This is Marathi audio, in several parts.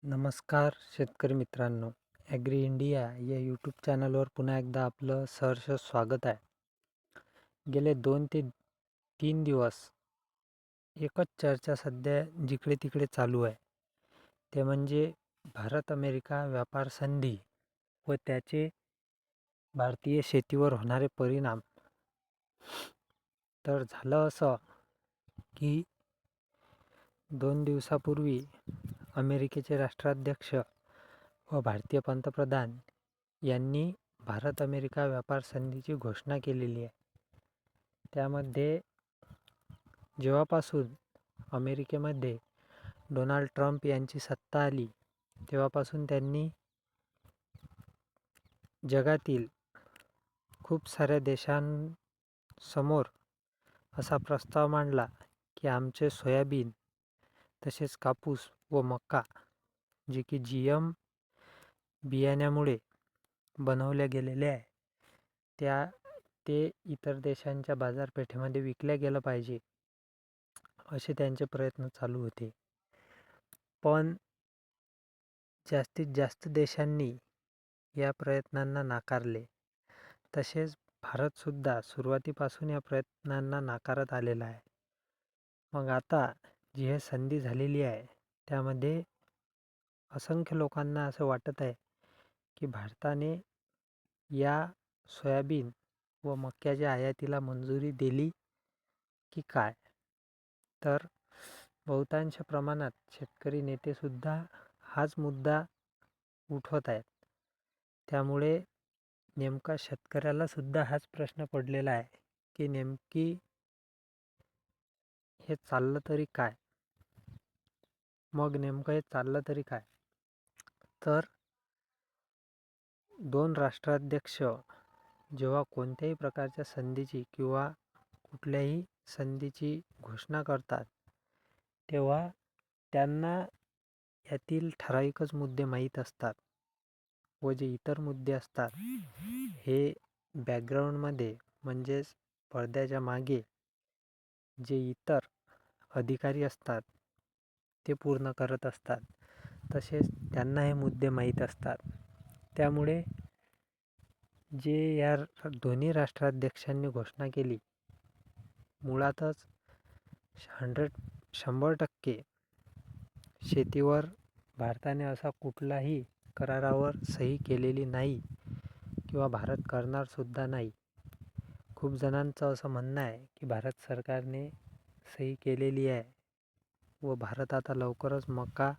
नमस्कार शेतकरी मित्रांनो, ॲग्री इंडिया या यूट्यूब चॅनलवर पुन्हा एकदा आपलं सहर्ष स्वागत आहे. गेले 2 ते 3 दिवस एकच चर्चा सध्या जिकडे तिकडे चालू आहे, ते म्हणजे भारत अमेरिका व्यापार संधी व त्याचे भारतीय शेतीवर होणारे परिणाम. तर झालं असं की 2 दिवसापूर्वी अमेरिकेचे राष्ट्राध्यक्ष व भारतीय पंतप्रधान यांनी भारत अमेरिका व्यापार संधीची घोषणा केलेली आहे. त्यामध्ये जेव्हापासून अमेरिकेमध्ये डोनाल्ड ट्रम्प यांची सत्ता आली, तेव्हापासून त्यांनी जगातील खूप साऱ्या देशांसमोर असा प्रस्ताव मांडला की आमचे सोयाबीन, तसेच कापूस व मका, जे की GM बियाण्यामुळे बनवल्या गेलेले आहे, ते इतर देशांच्या बाजारपेठेमध्ये विकल्या गेलं पाहिजे, असे त्यांचे प्रयत्न चालू होते. पण जास्तीत जास्त देशांनी या प्रयत्नांना नाकारले. तसेच भारतसुद्धा सुरुवातीपासून या प्रयत्नांना नाकारत आलेला आहे. मग आता जी हे संधी झालेली आहे, त्यामध्ये असंख्य लोकांना असं वाटत आहे की भारताने या सोयाबीन व मक्याच्या आयातीला मंजुरी दिली की काय. तर बहुतांश प्रमाणात शेतकरी नेतेसुद्धा हाच मुद्दा उठवत आहेत. त्यामुळे नेमका शेतकऱ्याला सुद्धा हाच प्रश्न पडलेला आहे की नेमकी हे चाललं तरी काय. मग नेमकं हे चाललं तरी काय, तर 2 राष्ट्राध्यक्ष जेव्हा कोणत्याही प्रकारच्या संधीची किंवा कुठल्याही संधीची घोषणा करतात, तेव्हा त्यांना यातील ठराविकच मुद्दे माहीत असतात व जे इतर मुद्दे असतात हे बॅकग्राऊंडमध्ये, म्हणजेच पडद्याच्या मागे जे इतर अधिकारी असतात ते पूर्ण करत असतात. तसेच त्यांना हे मुद्दे माहीत असतात. त्यामुळे जे या दोन्ही राष्ट्राध्यक्षांनी घोषणा केली, मुळातच 100% शेतीवर भारताने असा कुठलाही करारावर सही केलेली नाही किंवा भारत करणार सुद्धा नाही. खूप जणांचं असं म्हणणं आहे की भारत सरकारने सही केलेली आहे व भारत आता लवकरच मका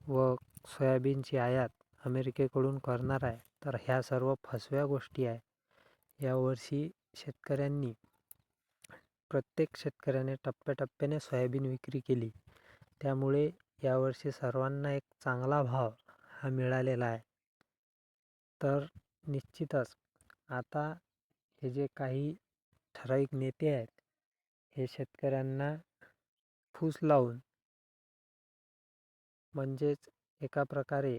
व सोयाबीनची आयात अमेरिकेकडून करणार आहे. तर ह्या सर्व फसव्या गोष्टी आहे. यावर्षी प्रत्येक शेतकऱ्याने टप्प्याटप्प्याने सोयाबीन विक्री केली, त्यामुळे यावर्षी सर्वांना एक चांगला भाव हा मिळालेला आहे. तर निश्चितच आता हे जे काही ठराविक नेते आहेत, हे शेतकऱ्यांना फूस लावून, म्हणजेच एका प्रकारे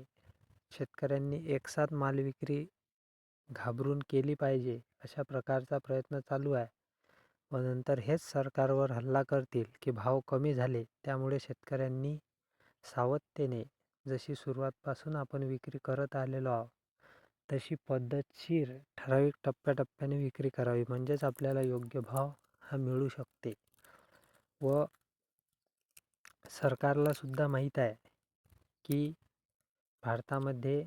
शेतकऱ्यांनी एकसाथ माल विक्री घाबरून केली पाहिजे, अशा प्रकारचा प्रयत्न चालू आहे. व नंतर हेच सरकारवर हल्ला करतील की भाव कमी झाले, त्यामुळे शेतकऱ्यांनी सावधतेने, जशी सुरुवातपासून आपण विक्री करत आलेलो आहोत, तशी पद्धतशीर ठराविक टप्प्याटप्प्याने विक्री करावी, म्हणजेच आपल्याला योग्य भाव हा मिळू शकते. व सरकारला सुद्धा माहीत आहे की भारतामध्ये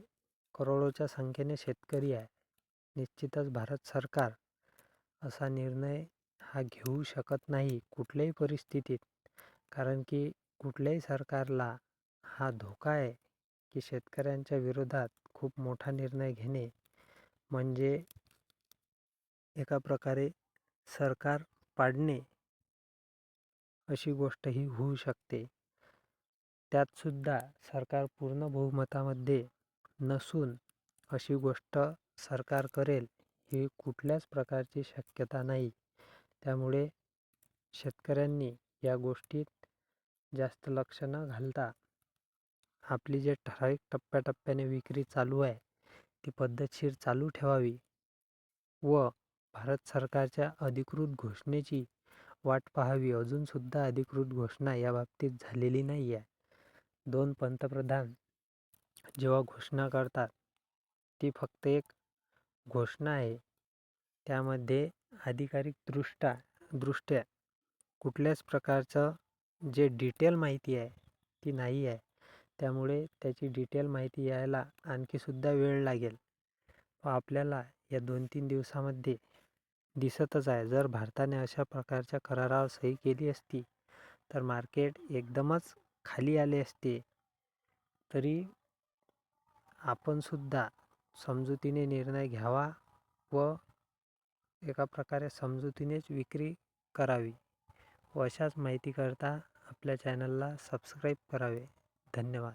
करोडोच्या संख्येने शेतकरी आहे. निश्चितच भारत सरकार असा निर्णय हा घेऊ शकत नाही कुठल्याही परिस्थितीत, कारण की कुठल्याही सरकारला हा धोका आहे की शेतकऱ्यांच्या विरोधात खूप मोठा निर्णय घेणे म्हणजे एका प्रकारे सरकार पाडणे, अशी गोष्ट ही होऊ शकते. त्यातसुद्धा सरकार पूर्ण बहुमतामध्ये नसून अशी गोष्ट सरकार करेल ही कुठल्याच प्रकारची शक्यता नाही. त्यामुळे शेतकऱ्यांनी या गोष्टीत जास्त लक्ष न घालता आपली जे ठराविक टप्प्याटप्प्याने विक्री चालू आहे, ती पद्धतशीर चालू ठेवावी व भारत सरकारच्या अधिकृत घोषणेची वाट पाहावी. अजूनसुद्धा अधिकृत घोषणा या बाबतीत झालेली नाही आहे. दोन पंतप्रधान जेव्हा घोषणा करतात ती फक्त एक घोषणा आहे. त्यामध्ये दृष्ट्या कुठल्याच प्रकारचं जे डिटेल माहिती आहे ती नाही आहे. त्यामुळे त्याची डिटेल माहिती यायला आणखीसुद्धा वेळ लागेल. आपल्याला या 2-3 दिवसामध्ये दिसतच आहे. जर भारताने अशा प्रकारच्या करारावर सही केली असती तर मार्केट एकदमच खाली आले असते. तरी आपण सुद्धा समजुतीने निर्णय घ्यावा व एका प्रकारे समजुतीनेच विक्री करावी व अशाच माहितीकरता आपल्या चॅनलला सबस्क्राईब करावे. धन्यवाद.